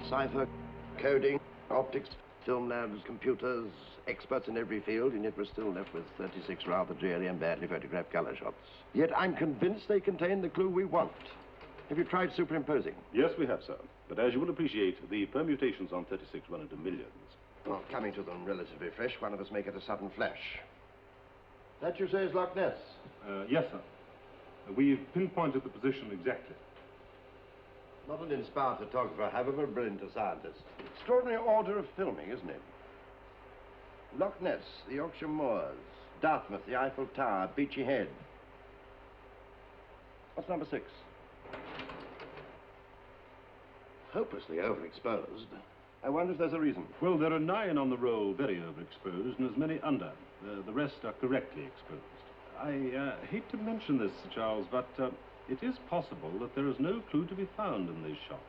cipher, coding, optics, film labs, computers, experts in every field, and yet we're still left with 36 rather dreary and badly photographed color shots. Yet I'm convinced they contain the clue we want. Have you tried superimposing? Yes, we have, sir. But as you will appreciate, the permutations on 36 run into millions. Well, coming to them relatively fresh, one of us may get a sudden flash. That, you say, is Loch Ness? Yes, sir. We've pinpointed the position exactly. Not an inspired photographer, however brilliant a scientist. Extraordinary order of filming, isn't it? Loch Ness, the Yorkshire Moors, Dartmouth, the Eiffel Tower, Beachy Head. What's number 6? Hopelessly overexposed. I wonder if there's a reason. Well, there are 9 on the roll very overexposed and as many under. The rest are correctly exposed. I hate to mention this, Sir Charles, but it is possible that there is no clue to be found in these shots.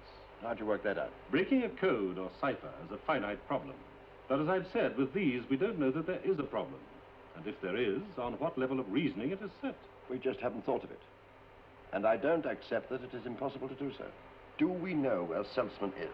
How'd you work that out? Breaking a code or cipher is a finite problem. But as I've said, with these, we don't know that there is a problem. And if there is, on what level of reasoning it is set. We just haven't thought of it. And I don't accept that it is impossible to do so. Do we know where Seltzman is?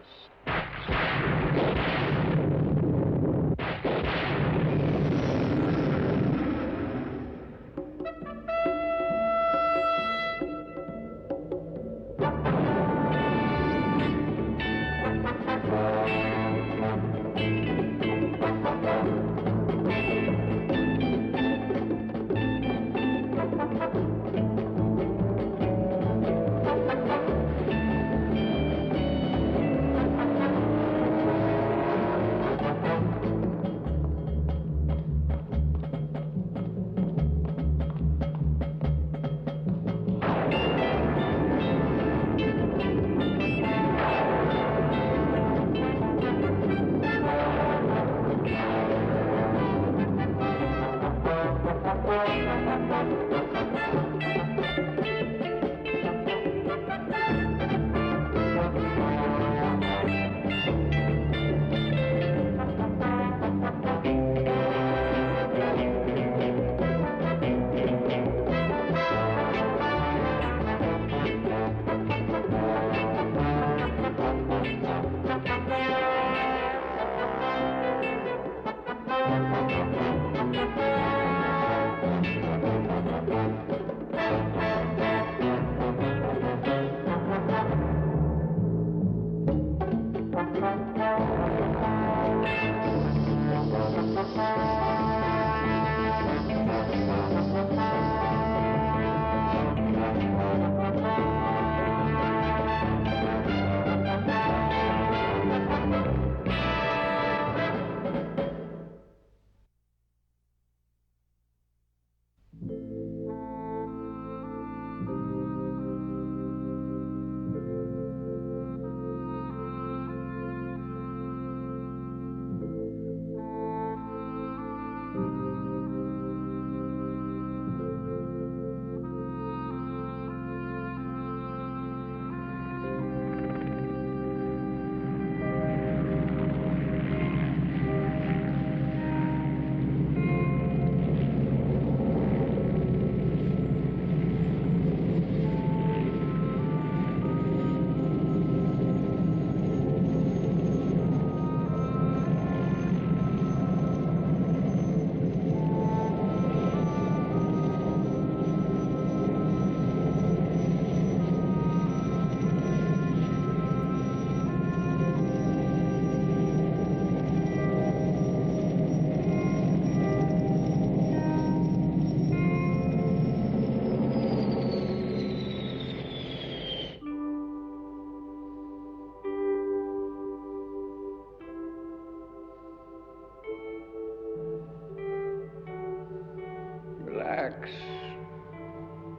Relax.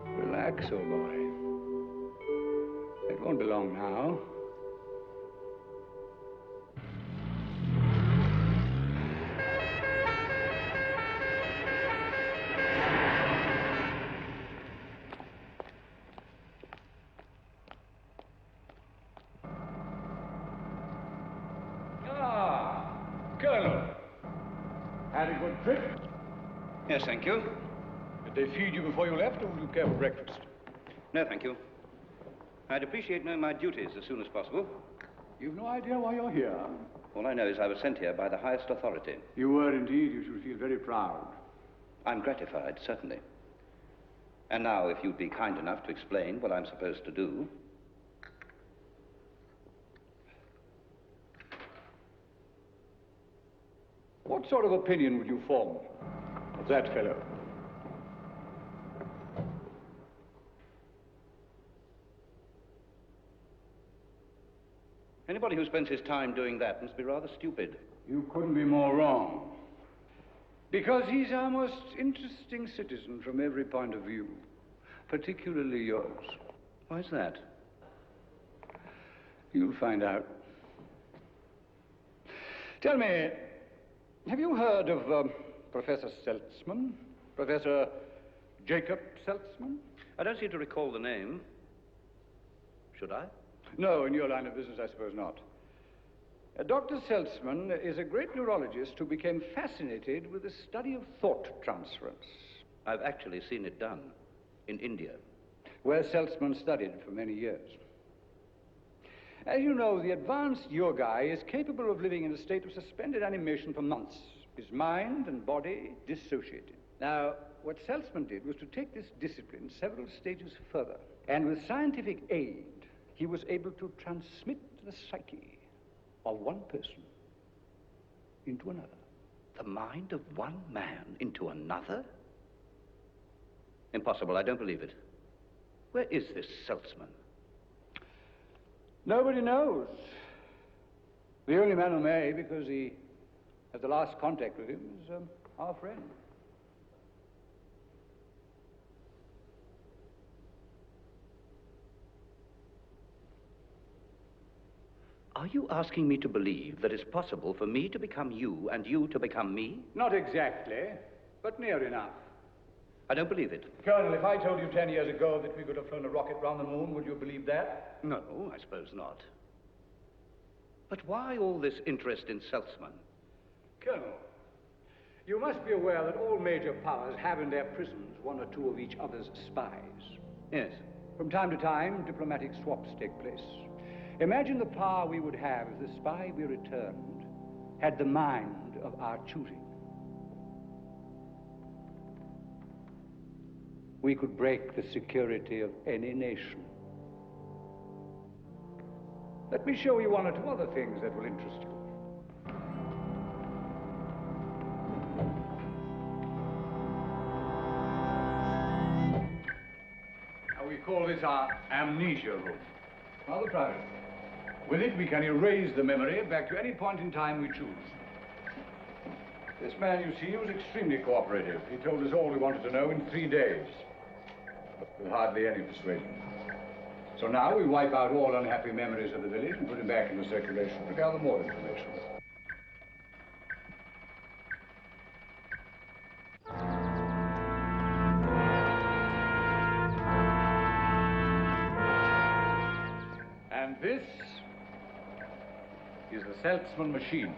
Relax, old boy. It won't be long now. Ah, Colonel. Had a good trip? Yes, thank you. Did they feed you before you left, or would you care for breakfast? No, thank you. I'd appreciate knowing my duties as soon as possible. You've no idea why you're here? All I know is I was sent here by the highest authority. You were indeed. You should feel very proud. I'm gratified, certainly. And now, if you'd be kind enough to explain what I'm supposed to do. What sort of opinion would you form of that fellow? Anybody who spends his time doing that must be rather stupid. You couldn't be more wrong. Because he's our most interesting citizen from every point of view, particularly yours. Why's that? You'll find out. Tell me, have you heard of Professor Seltzman? Professor Jacob Seltzman? I don't seem to recall the name. Should I? No, in your line of business, I suppose not. Dr. Seltzman is a great neurologist who became fascinated with the study of thought transference. I've actually seen it done in India. Where Seltzman studied for many years. As you know, the advanced yogi is capable of living in a state of suspended animation for months, his mind and body dissociated. Now, what Seltzman did was to take this discipline several stages further, and with scientific aid, he was able to transmit the psyche of one person into another. The mind of one man into another? Impossible, I don't believe it. Where is this Seltzman? Nobody knows. The only man who may, because he had the last contact with him, is our friend. Are you asking me to believe that it's possible for me to become you and you to become me? Not exactly, but near enough. I don't believe it. Colonel, if I told you 10 years ago that we could have flown a rocket round the moon, would you believe that? No, I suppose not. But why all this interest in Seltzman? Colonel, you must be aware that all major powers have in their prisons one or two of each other's spies. Yes. From time to time, diplomatic swaps take place. Imagine the power we would have if the spy we returned had the mind of our choosing. We could break the security of any nation. Let me show you one or two other things that will interest you. Now, we call this our amnesia room. Rather private. With it, we can erase the memory back to any point in time we choose. This man, you see, was extremely cooperative. He told us all we wanted to know in 3 days. But with hardly any persuasion. So now we wipe out all unhappy memories of the village and put him back into circulation to gather more information. And this is the Seltzman machine.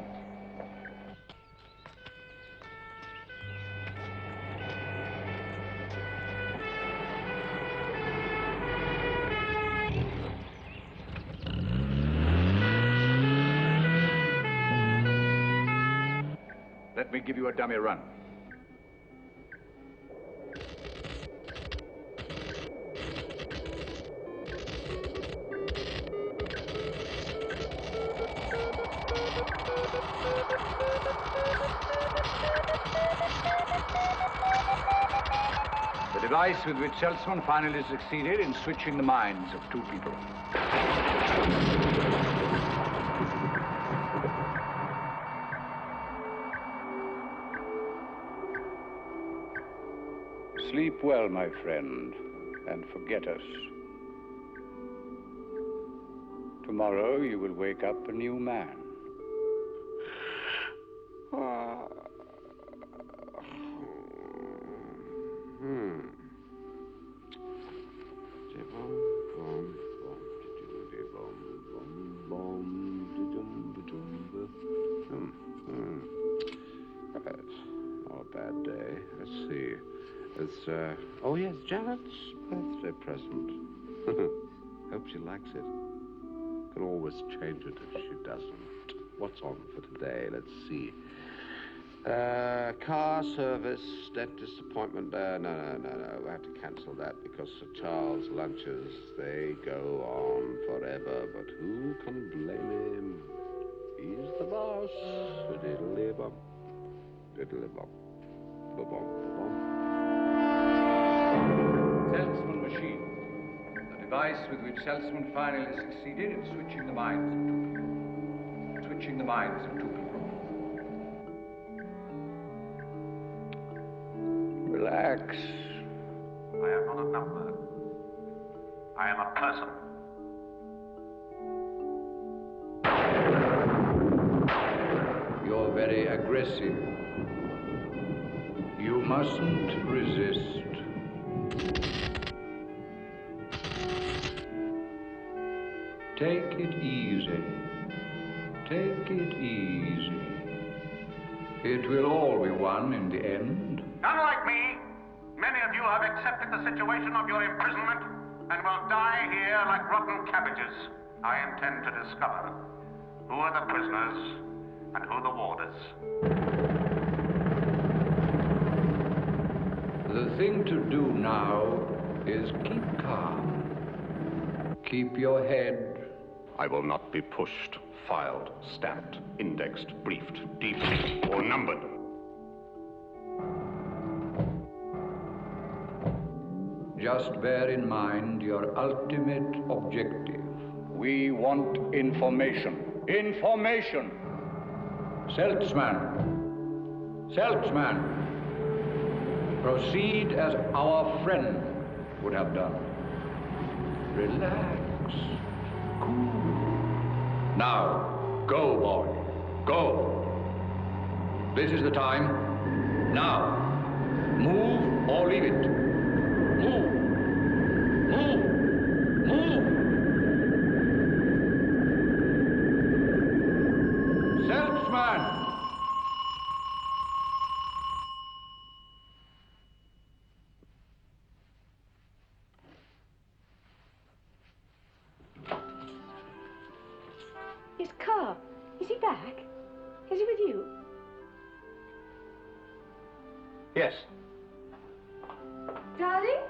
Let me give you a dummy run. The device with which Seltzman finally succeeded in switching the minds of two people. Sleep well, my friend, and forget us. Tomorrow you will wake up a new man. Oh, yes, Janet's birthday present. Hope she likes it. can always change it if she doesn't. What's on for today? Let's see. Car service, dentist appointment. No. I have to cancel that because Sir Charles' lunches, they go on forever. But who can blame him? He's the boss. Diddly-bum. Diddly-bum. Ba-bum, ba-bum. Salesman machine. The device with which Salesman finally succeeded in switching the minds of two people. Switching the minds of two people. Relax. I am not a number. I am a person. You're very aggressive. You mustn't resist. Take it easy. Take it easy. It will all be won in the end. Unlike me, many of you have accepted the situation of your imprisonment and will die here like rotten cabbages. I intend to discover who are the prisoners and who the warders. The thing to do now is keep calm. Keep your head. I will not be pushed, filed, stamped, indexed, briefed, deep, or numbered. Just bear in mind your ultimate objective. We want information. Information! Salesman! Salesman! Proceed as our friend would have done. Relax. Cool. Now, go, boy. Go. This is the time. Now. Move or leave it. Move. Move. Move. Salesman! His car. Is he back? Is he with you? Yes. Darling?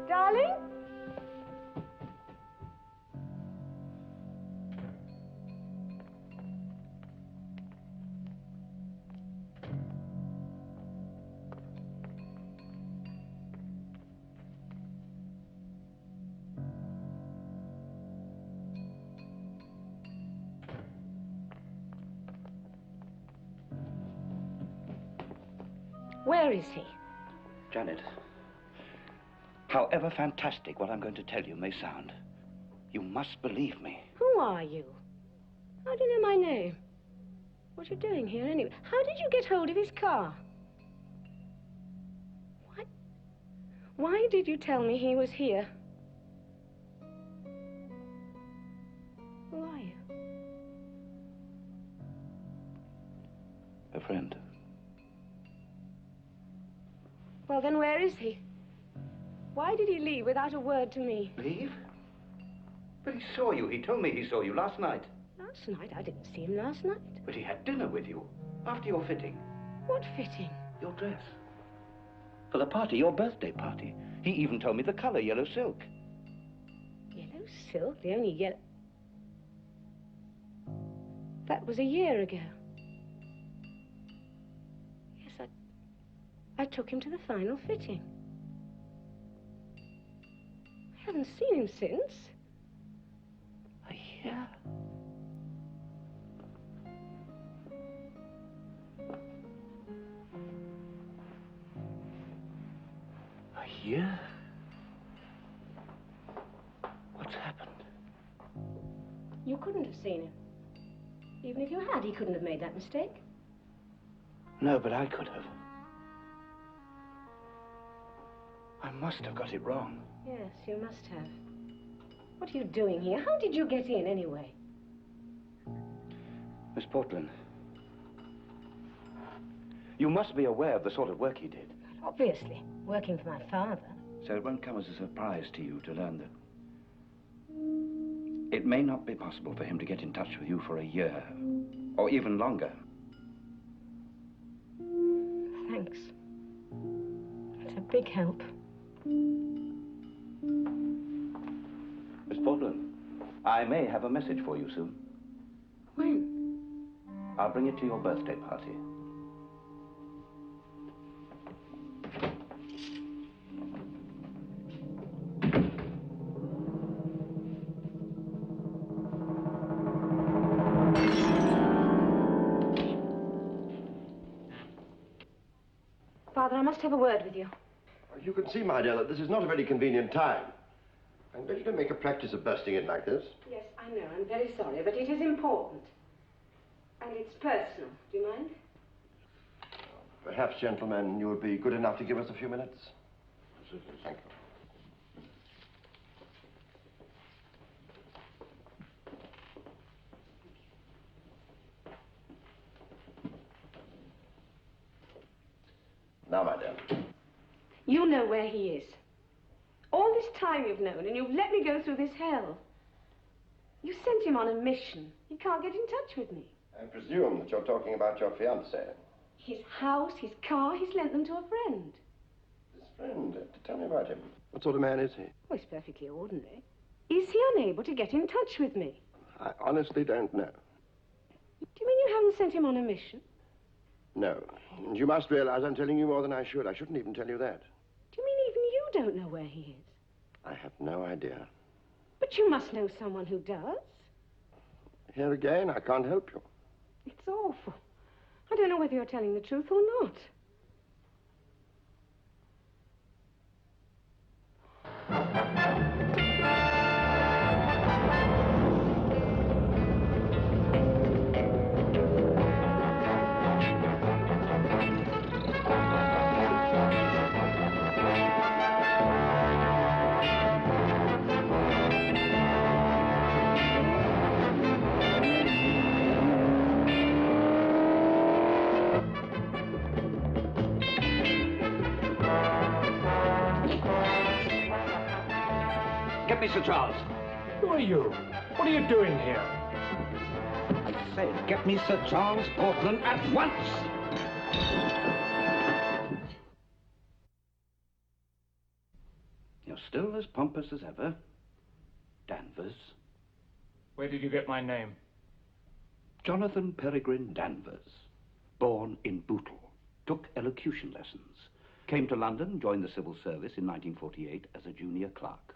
Darling? Where is he? Janet, however fantastic what I'm going to tell you may sound, you must believe me. Who are you? How do you know my name? What are you doing here anyway? How did you get hold of his car? What? Why did you tell me he was here? Who are you? A friend. Well, then where is he? Why did he leave without a word to me? Leave? But he saw you. He told me he saw you last night. Last night? I didn't see him last night. But he had dinner with you after your fitting. What fitting? Your dress. For the party, your birthday party. He even told me the color, yellow silk. Yellow silk? The only yellow... That was a year ago. Yes, I took him to the final fitting. I haven't seen him since. A year? A year? What's happened? You couldn't have seen him. Even if you had, he couldn't have made that mistake. No, but I could have. I must have got it wrong. Yes, you must have. What are you doing here? How did you get in, anyway? Miss Portland, you must be aware of the sort of work he did. Obviously, working for my father. So it won't come as a surprise to you to learn that It may not be possible for him to get in touch with you for a year, or even longer. Thanks. It's a big help. Miss Portland, I may have a message for you soon. When? I'll bring it to your birthday party. Father, I must have a word with you. You can see, my dear, that this is not a very convenient time. I'm ready to make a practice of bursting in like this. Yes, I know. I'm very sorry, but it is important. And it's personal. Do you mind? Perhaps, gentlemen, you would be good enough to give us a few minutes? Thank you. Now, my dear. You know where he is. All this time you've known, and you've let me go through this hell. You sent him on a mission. He can't get in touch with me. I presume that you're talking about your fiancé. His house, his car, he's lent them to a friend. His friend? Tell me about him. What sort of man is he? Oh, he's perfectly ordinary. Is he unable to get in touch with me? I honestly don't know. Do you mean you haven't sent him on a mission? No. And you must realize I'm telling you more than I should. I shouldn't even tell you that. Do you mean even you don't know where he is? I have no idea. But you must know someone who does. Here again, I can't help you. It's awful. I don't know whether you're telling the truth or not. Get me Sir Charles. Who are you? What are you doing here? I said, get me Sir Charles Portland at once! You're still as pompous as ever. Danvers. Where did you get my name? Jonathan Peregrine Danvers. Born in Bootle. Took elocution lessons. Came to London, joined the civil service in 1948 as a junior clerk.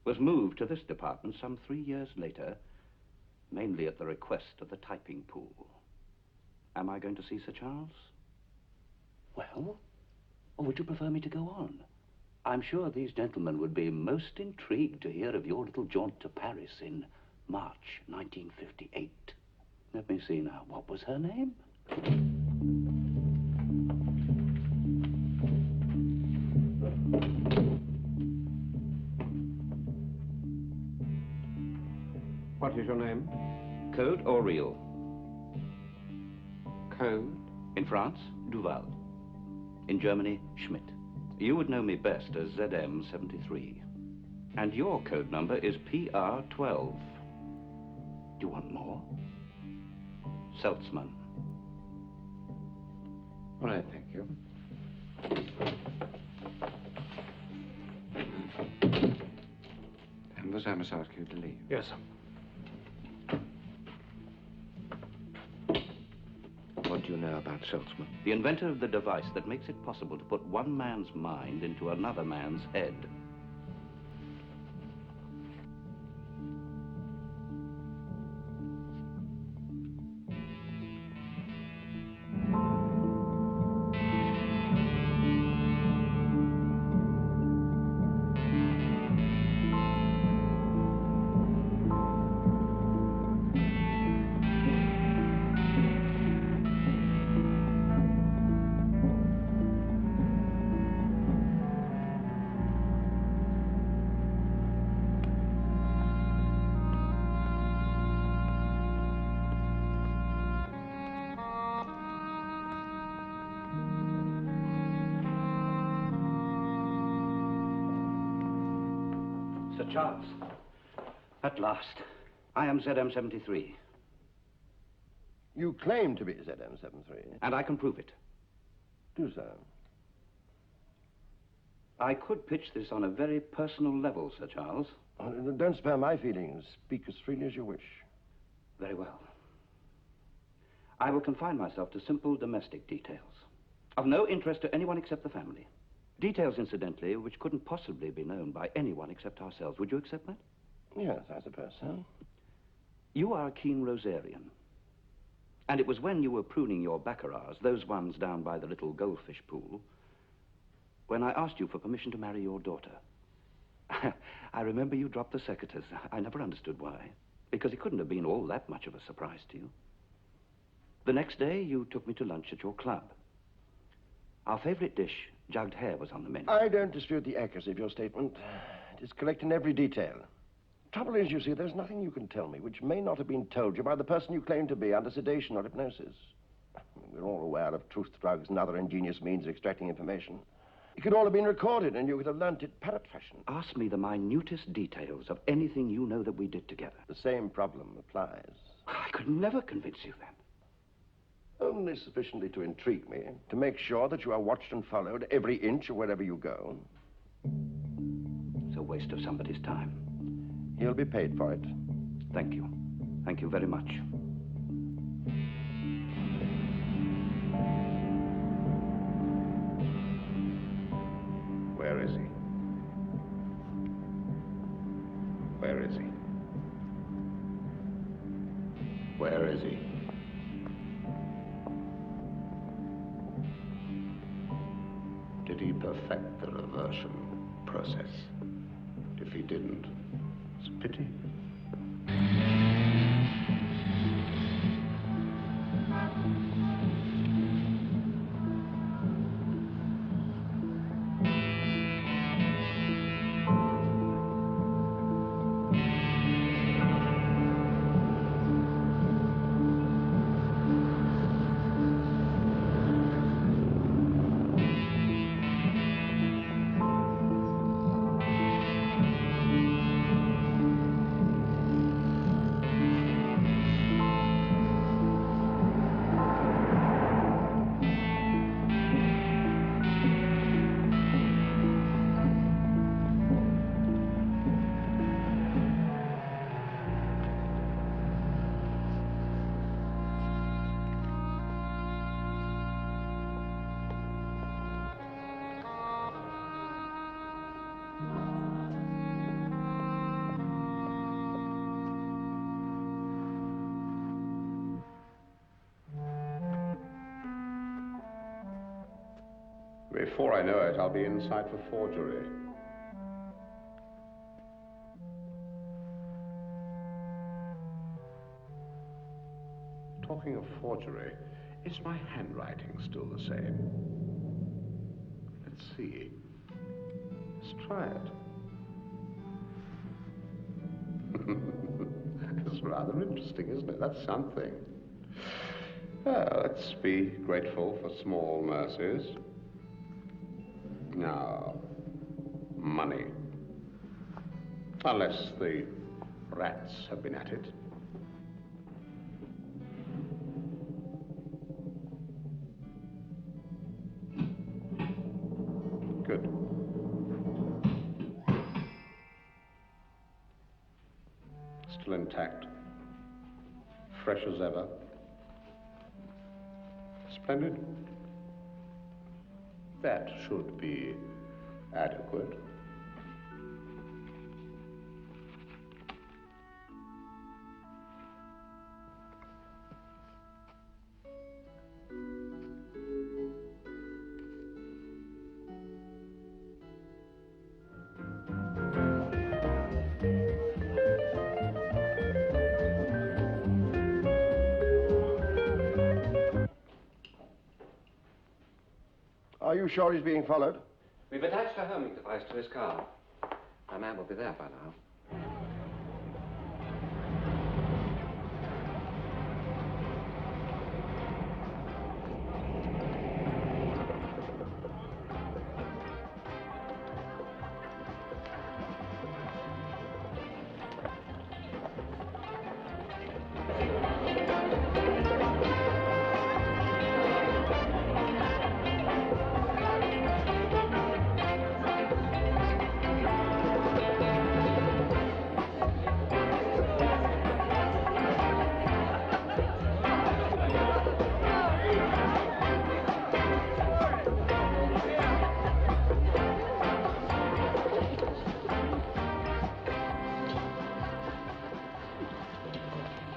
Was moved to this department some 3 years later, mainly at the request of the typing pool. Am I going to see Sir Charles? Well, or would you prefer me to go on? I'm sure these gentlemen would be most intrigued to hear of your little jaunt to Paris in March 1958. Let me see now. What was her name? What is your name? Code or real? Code? In France, Duval. In Germany, Schmidt. You would know me best as ZM73. And your code number is PR12. Do you want more? Seltzman. All right, thank you. Danvers, I must ask you to leave. Yes, sir. What do you know about Seltzman? The inventor of the device that makes it possible to put one man's mind into another man's head. Sir Charles, At last. I am ZM73. You claim to be ZM73. And I can prove it. Do so. I could pitch this on a very personal level, Sir Charles. Oh, don't spare my feelings. Speak as freely as you wish. Very well. I will confine myself to simple domestic details. Of no interest to anyone except the family. Details, incidentally, which couldn't possibly be known by anyone except ourselves. Would you accept that? Yes, I suppose so. You are a keen Rosarian. And it was when you were pruning your baccaras, those ones down by the little goldfish pool, when I asked you for permission to marry your daughter. I remember you dropped the secateurs. I never understood why. Because it couldn't have been all that much of a surprise to you. The next day, you took me to lunch at your club. Our favorite dish, jugged hare, was on the menu. I don't dispute the accuracy of your statement. It is correct in every detail. Trouble is, you see, there's nothing you can tell me which may not have been told you by the person you claim to be under sedation or hypnosis. We're all aware of truth drugs and other ingenious means of extracting information. It could all have been recorded, and you could have learnt it parrot fashion. Ask me the minutest details of anything you know that we did together. The same problem applies. I could never convince you then. Only sufficiently to intrigue me, to make sure that you are watched and followed every inch of wherever you go. It's a waste of somebody's time. He'll be paid for it. Thank you. Thank you very much. Where is he? Where is he? Where is he? Did he perfect the reversion process? If he didn't, it's a pity. Before I know it, I'll be inside for forgery. Talking of forgery, is my handwriting still the same? Let's see. Let's try it. It's rather interesting, isn't it? That's something. Well, let's be grateful for small mercies. Now, money. Unless the rats have been at it. Good. Still intact. Fresh as ever. Splendid. That should be adequate. Are you sure he's being followed? We've attached a homing device to his car. A man will be there by now.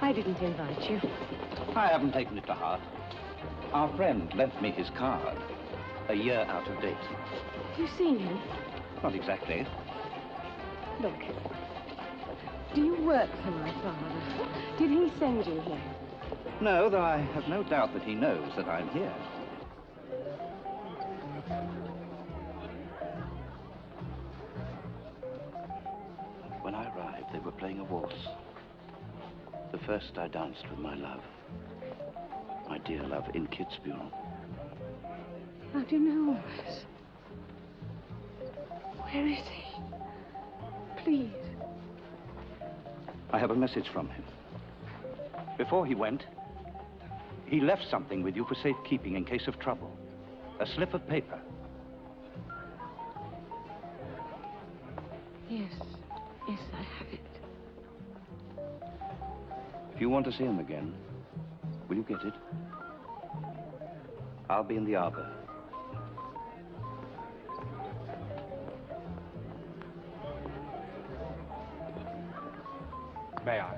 I didn't invite you. I haven't taken it to heart. Our friend lent me his card, a year out of date. Have you seen him? Not exactly. Look. Do you work for my father? Did he send you here? No, though I have no doubt that he knows that I'm here. When I arrived, they were playing a waltz. The first I danced with my love. My dear love, in Kitzbühel. How do you know all this? Where is he? Please. I have a message from him. Before he went, he left something with you for safekeeping in case of trouble. A slip of paper. Yes. Yes, I have it. If you want to see him again, will you get it? I'll be in the arbor. May I?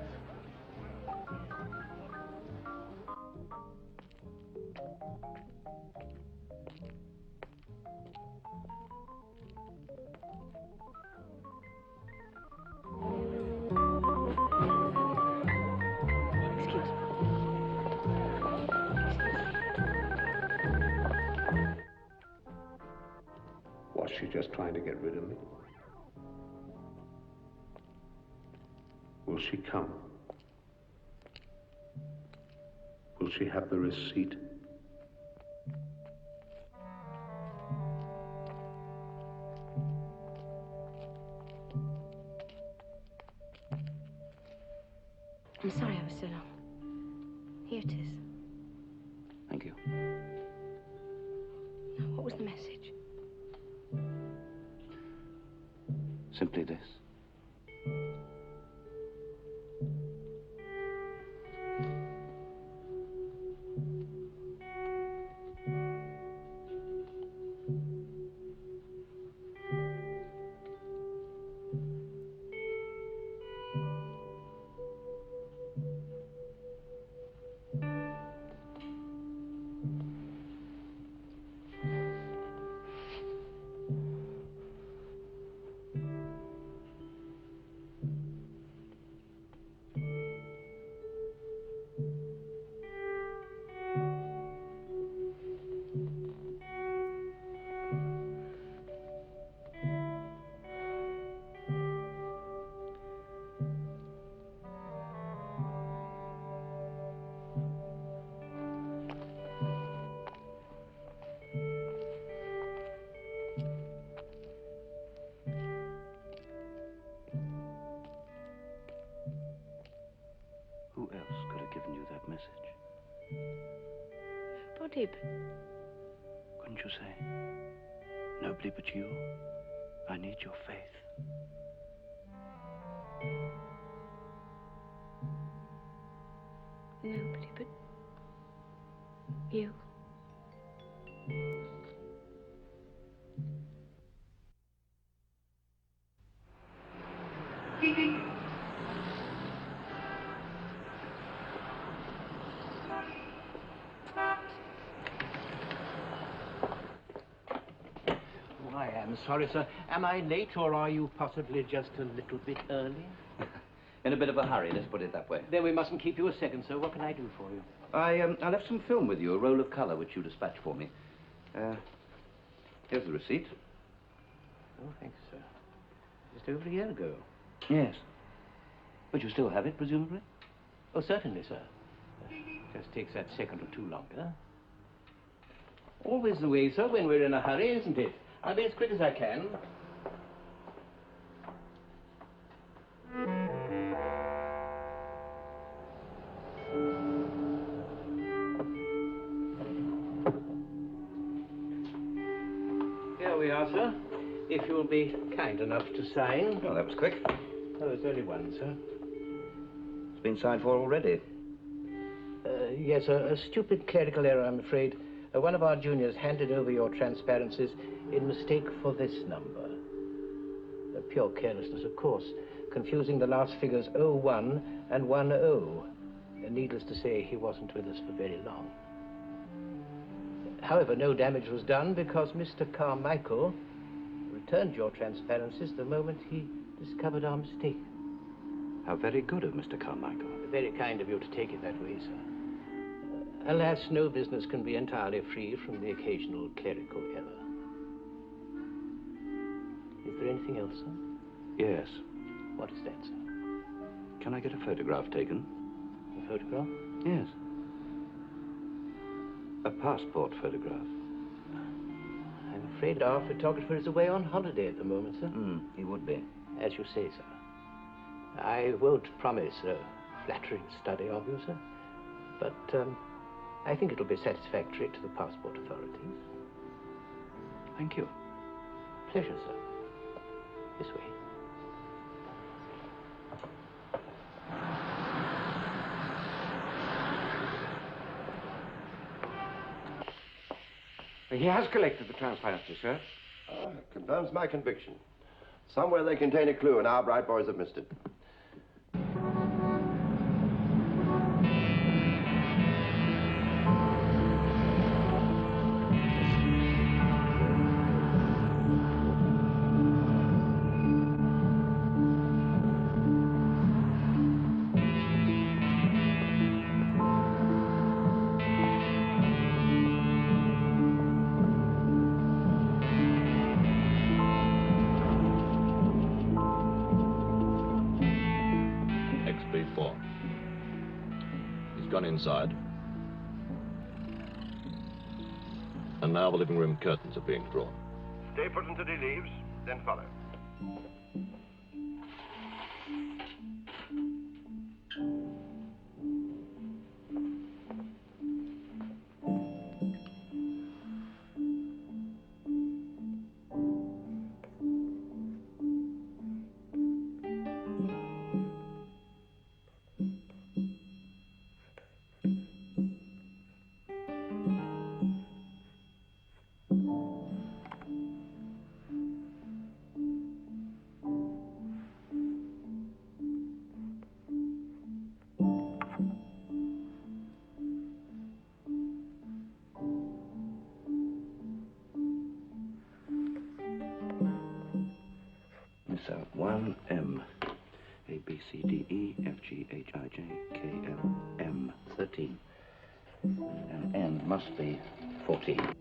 Excuse me. Was she just trying to get rid of me? Will she come? Will she have the receipt? I'm sorry I was so long. Here it is. Thank you. Now, what was the message? Simply this. Who else could have given you that message? Nobody but... Couldn't you say? Nobody but you. I need your faith. Nobody but... you. I am sorry, sir. Am I late, or are you possibly just a little bit early? In a bit of a hurry, let's put it that way. Then we mustn't keep you a second, sir. What can I do for you? I left some film with you, a roll of colour, which you dispatched for me. Here's the receipt. Oh, thanks, sir. Just over a year ago. Yes. But you still have it, presumably? Oh, certainly, sir. Just takes that second or two longer. Always the way, sir, when we're in a hurry, isn't it? I'll be as quick as I can. Here we are, sir. If you'll be kind enough to sign. Oh, that was quick. Oh, there's only one, sir. It's been signed for already. Yes, a stupid clerical error, I'm afraid. One of our juniors handed over your transparencies in mistake for this number. Pure carelessness, of course, confusing the last figures 01 and 10. Needless to say, he wasn't with us for very long. However, no damage was done because Mr. Carmichael returned your transparencies the moment he discovered our mistake. How very good of Mr. Carmichael. Very kind of you to take it that way, sir. Alas, no business can be entirely free from the occasional clerical error. Is there anything else, sir? Yes. What is that, sir? Can I get a photograph taken? A photograph? Yes. A passport photograph. I'm afraid our photographer is away on holiday at the moment, sir. He would be. As you say, sir. I won't promise a flattering study of you, sir, but I think it'll be satisfactory to the passport authorities. Thank you. Pleasure, sir. This way. He has collected the transparency, sir. Confirms my conviction. Somewhere they contain a clue, and our bright boys have missed it. XB4. He's gone inside. And now the living room curtains are being drawn. Stay put until he leaves, then follow. So 1M. A, B, C, D, E, F, G, H, I, J, K, L, M. 13. And N must be 14.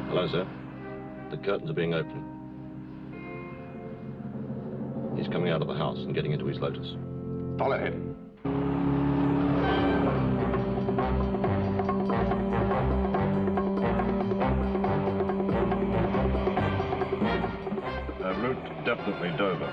Hello, sir. The curtains are being opened. He's coming out of the house and getting into his Lotus. Follow him. Route definitely Dover.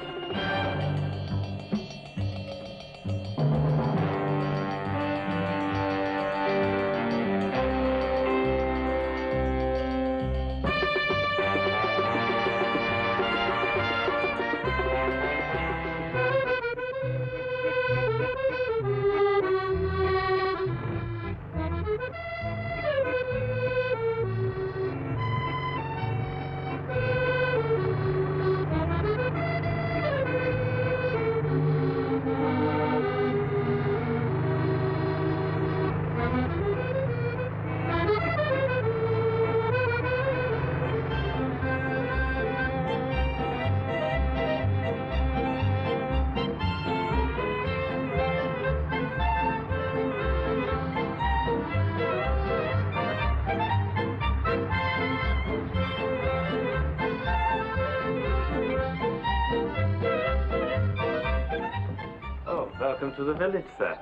Welcome to the village, sir.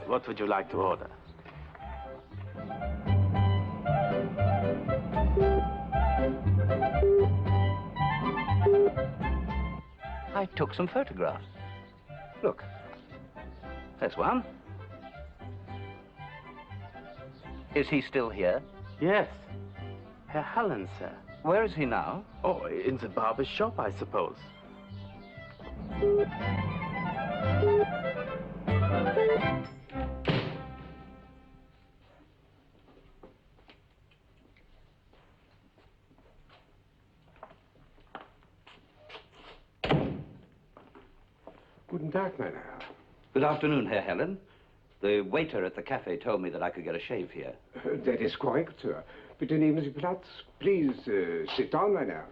What would you like to order? I took some photographs. Look, there's one. Is he still here? Yes. Herr Hallen, sir. Where is he now? Oh, in the barber's shop, I suppose. Guten Tag, meine Herren. Good afternoon, Herr Helen. The waiter at the cafe told me that I could get a shave here. That is correct, sir. Bitte nehmen Sie Platz. Please, sit down, meine Herren.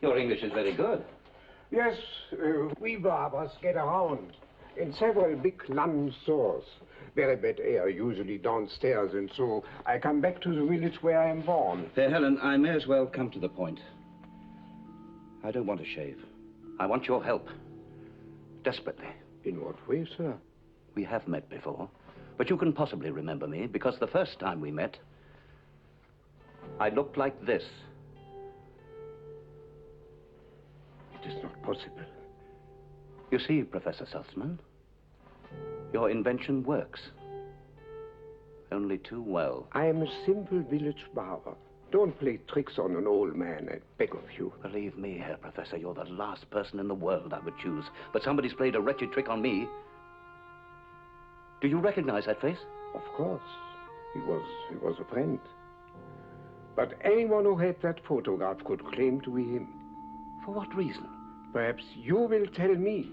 Your English is very good. Yes, we barbers get around in several big London stores. Very bad air, usually downstairs, and so I come back to the village where I am born. Herr Helen, I may as well come to the point. I don't want to shave. I want your help. Desperately. In what way, sir? We have met before, but you can possibly remember me because the first time we met, I looked like this. It is not possible. You see, Professor Salzman, your invention works. Only too well. I am a simple village barber. Don't play tricks on an old man, I beg of you. Believe me, Herr Professor, you're the last person in the world I would choose. But somebody's played a wretched trick on me. Do you recognize that face? Of course. He was a friend. But anyone who had that photograph could claim to be him. For what reason? Perhaps you will tell me.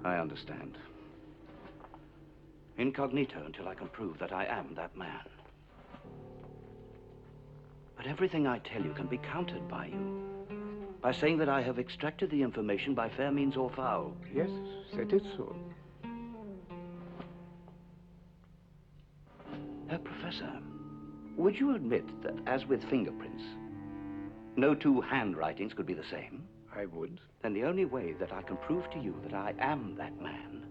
I understand. Incognito until I can prove that I am that man. But everything I tell you can be countered by you. By saying that I have extracted the information by fair means or foul. Yes, that is so. Herr Professor, would you admit that, as with fingerprints, no two handwritings could be the same? I would. Then the only way that I can prove to you that I am that man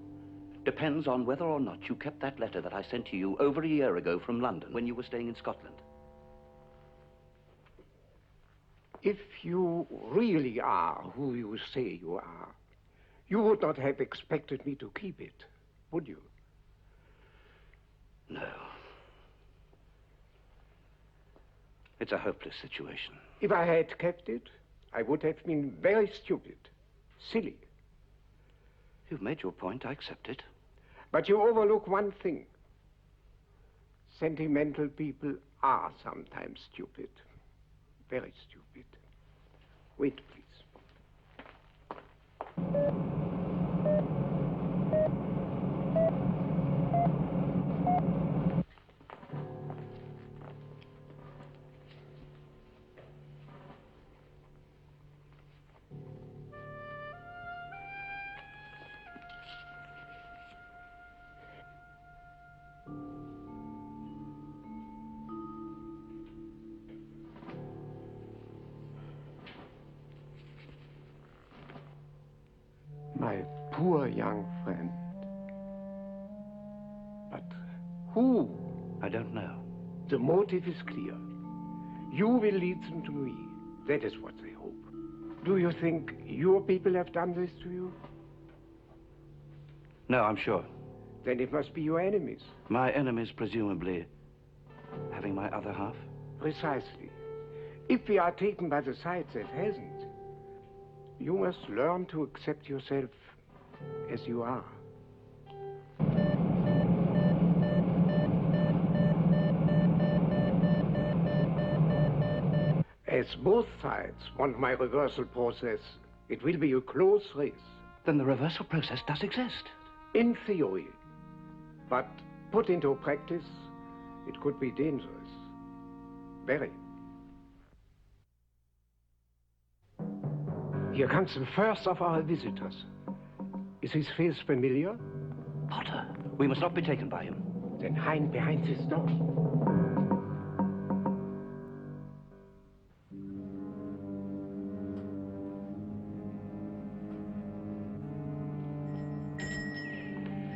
depends on whether or not you kept that letter that I sent to you over a year ago from London when you were staying in Scotland. If you really are who you say you are, you would not have expected me to keep it, would you? No. It's a hopeless situation. If I had kept it, I would have been very stupid, silly. You've made your point, I accept it. But you overlook one thing. Sentimental people are sometimes stupid. Very stupid. Wait, please. poor young friend. But who? I don't know. The motive is clear. You will lead them to me. That is what they hope. Do you think your people have done this to you? No, I'm sure. Then it must be your enemies. My enemies, presumably, having my other half? Precisely. If we are taken by the side that hasn't, you must learn to accept yourself as you are. As both sides want my reversal process, it will be a close race. Then the reversal process does exist. In theory. But put into practice, it could be dangerous. Very. Here comes the first of our visitors. Is his face familiar? Potter, we must not be taken by him. Then hide behind this door.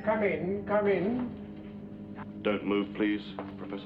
Come in, come in. Don't move, please, Professor.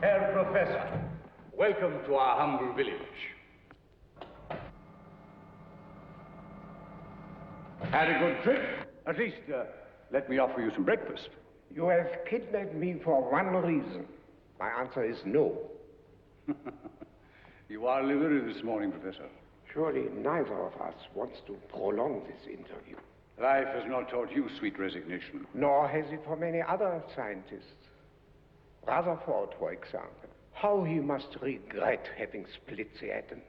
Herr Professor, welcome to our humble village. Had a good trip? At least, let me offer you some breakfast. You have kidnapped me for one reason. My answer is no. You are livid this morning, Professor. Surely neither of us wants to prolong this interview. Life has not taught you sweet resignation. Nor has it for many other scientists. Rutherford, for example. How he must regret having split the atom.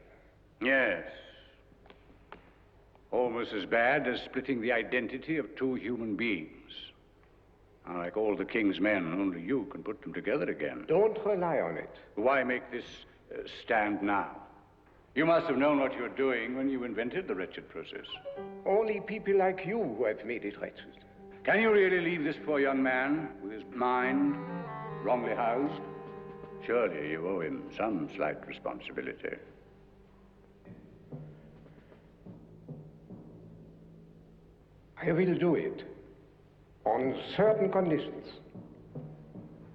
Yes. Almost as bad as splitting the identity of two human beings. Like all the king's men, only you can put them together again. Don't rely on it. Why make this stand now? You must have known what you were doing when you invented the wretched process. Only people like you who have made it wretched. Can you really leave this poor young man with his mind wrongly housed? Surely you owe him some slight responsibility. I will do it. On certain conditions.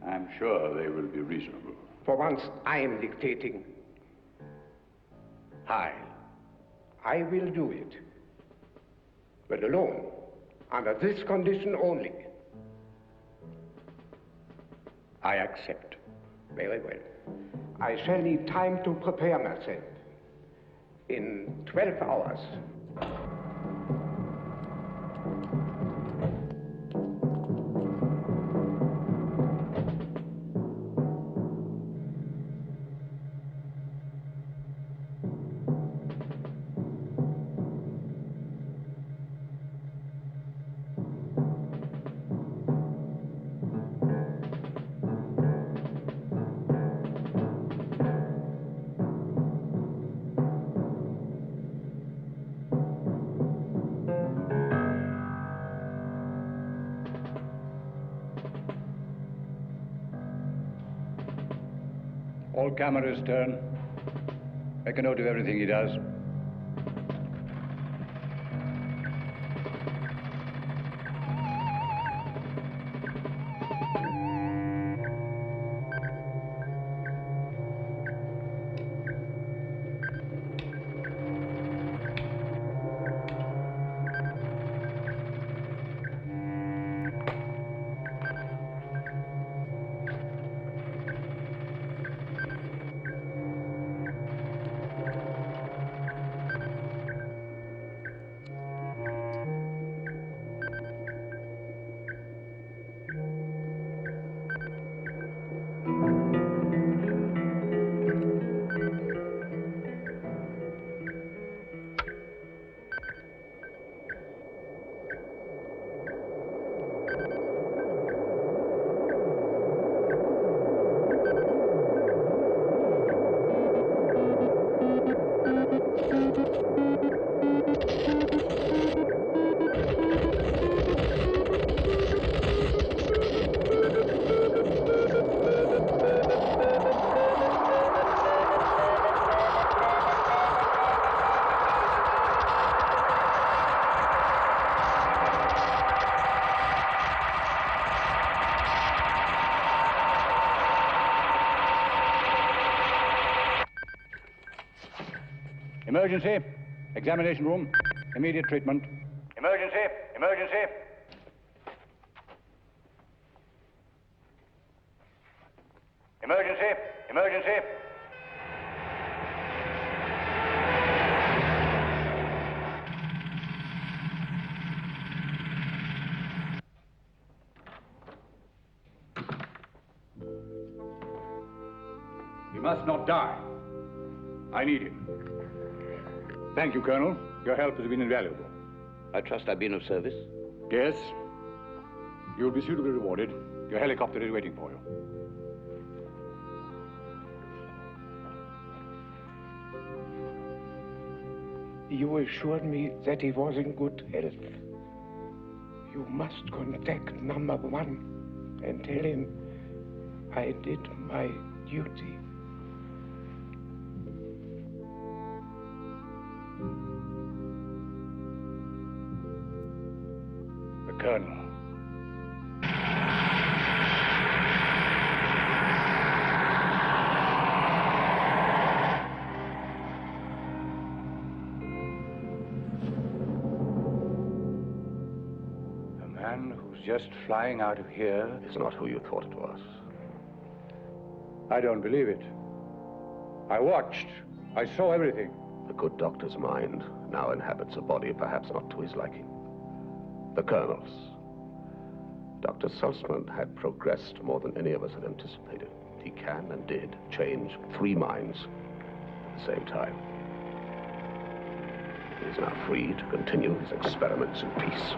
I'm sure they will be reasonable. For once, I am dictating. I will do it. But alone. Under this condition only. I accept. Very well. I shall need time to prepare myself. In 12 hours. All cameras turn. Make a note of everything he does. Emergency. Examination room. Immediate treatment. Emergency. Emergency. Emergency. Emergency. He must not die. I need him. Thank you, Colonel. Your help has been invaluable. I trust I've been of service? Yes. You'll be suitably rewarded. Your helicopter is waiting for you. You assured me that he was in good health. You must contact #1 and tell him I did my duty. The Colonel. The man who's just flying out of here Is not who you thought it was. I don't believe it. I watched. I saw everything. The good doctor's mind now inhabits a body perhaps not to his liking. The Colonel's. Dr. Salzman had progressed more than any of us had anticipated. He can and did change 3 minds at the same time. He is now free to continue his experiments in peace.